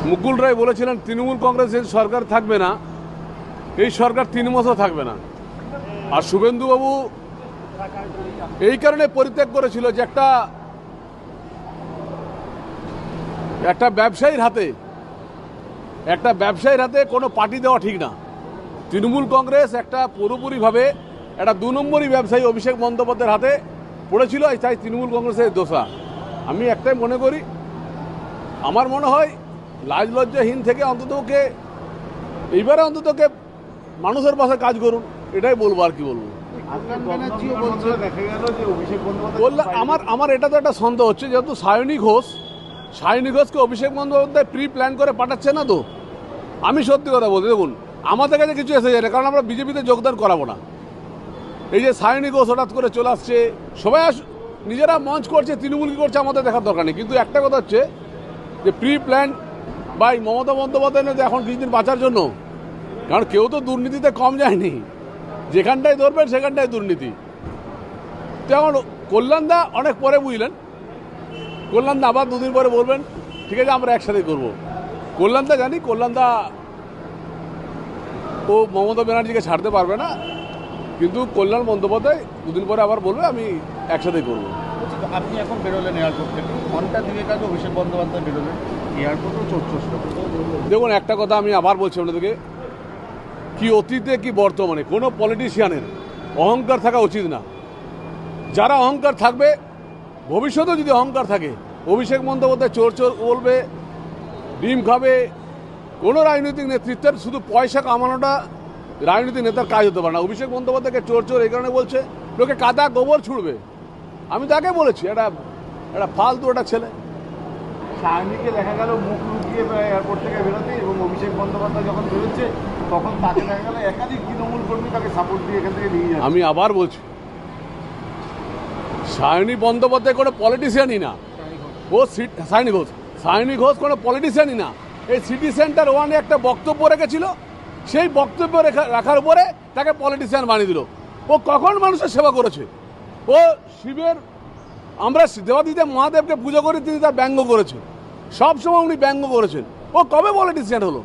মুকুল রায় বলেছিলেন তৃণমূল কংগ্রেসের সরকার থাকবে না, এই সরকার 3 মাসও থাকবে না। আর শুভেন্দুবাবু এই কারণে পরিত্যাগ করেছিল যে একটা ব্যবসায়ীর হাতে কোনো পার্টি দেওয়া ঠিক না। তৃণমূল কংগ্রেস একটা পুরোপুরিভাবে একটা 2 নম্বরই ব্যবসায়ী অভিষেক বন্দ্যোপাধ্যায়ের হাতে পড়েছিল, তাই তৃণমূল কংগ্রেসের দোষা। আমি একটাই মনে করি, আমার মনে হয় লাজ লজ্জাহীন থেকে অন্ততকে এইবারে অন্ততকে মানুষের পাশে কাজ করুন, এটাই বলবো। আর কি বলবো, আমার এটা তো একটা সন্দেহ হচ্ছে, যেহেতু সায়নী ঘোষকে অভিষেক বন্দ্যোপাধ্যায় প্রি প্ল্যান করে পাঠাচ্ছে না। তো আমি সত্যি কথা বলছি, দেখুন আমাদের কাছে কিছু এসে যায় না, কারণ আমরা বিজেপিতে যোগদান করাবো না। এই যে সায়নী ঘোষ হঠাৎ করে চলে আসছে, সবাই নিজেরা মঞ্চ করছে, তৃণমূল কি করছে আমাদের দেখার দরকার নেই। কিন্তু একটা কথা হচ্ছে যে pre plan by Mamata Bandyopadhyay এখন কিছুদিন বাঁচার জন্য, কারণ কেউ তো দুর্নীতিতে কম যায়নি, যেখানটায় ধরবেন সেখানটায় দুর্নীতি। তো এখন কল্যাণদা অনেক পরে বুঝলেন, কল্যাণদা আবার 2 দিন পরে বলবেন ঠিক আছে আমরা একসাথে করব। কল্যাণদা জানি, কল্যাণদা ও মমতা ব্যানার্জিকে ছাড়তে পারবে না, কিন্তু কল্যাণ বন্দ্যোপাধ্যায় 2 দিন পরে আবার বলবে আমি একসাথে করব। আপনি এখন বেরোলেন এয়ারপোর্ট থেকে, ঘন্টা 2 আগে অভিষেক বন্দ্যোপাধ্যায় বেরোলেন, এয়ারপোর্টও চৌচষ্ট। দেখুন একটা কথা আমি আবার বলছি আপনাদেরকে, কি অতীতে কি বর্তমানে কোনো পলিটিশিয়ানের অহংকার থাকা উচিত না। যারা অহংকার থাকবে, ভবিষ্যতেও যদি অহংকার থাকে, অভিষেক বন্দ্যোপাধ্যায় চোর বলবে, ডিম খাবে। কোনো রাজনৈতিক নেতৃত্বের শুধু পয়সা কামানোটা রাজনৈতিক নেতার কাজ হতে পারে না। অভিষেক বন্দ্যোপাধ্যায়কে চোর এই কারণে বলছে, লোকে কাদা গোবর ছুড়বে। আমি তাকে বলেছি একটা ফালতু একটা ছেলে। সায়নীকে দেখা গেল মুখ লুকিয়ে এয়ারপোর্ট থেকে বেরোতে, এবং অভিষেক বন্দ্যোপাধ্যায় যখন বেরোচ্ছে তখন তাকে দেখা গেল একাধিক তৃণমূল কর্মী তাকে সাপোর্ট দিয়ে এখান থেকে নিয়ে যাচ্ছে। আমি আবার বলছি, সায়নী বন্দ্যোপাধ্যায় কোনো পলিটিশিয়ানই না। সায়নী ঘোষ কোনো পলিটিশিয়ানই না। এই সিটি সেন্টার 1-এ একটা বক্তব্য রেখেছিল, সেই বক্তব্য রাখার উপরে তাকে পলিটিশিয়ান বানিয়ে দিল। ও কখন মানুষের সেবা করেছে? ও শিবের, আমরা দেবাদিদেব মহাদেবকে পুজো করি, তিনি তার ব্যঙ্গ করেছেন, সবসময় উনি ব্যঙ্গ করেছেন। ও কবে পলিটিশিয়ান হলো?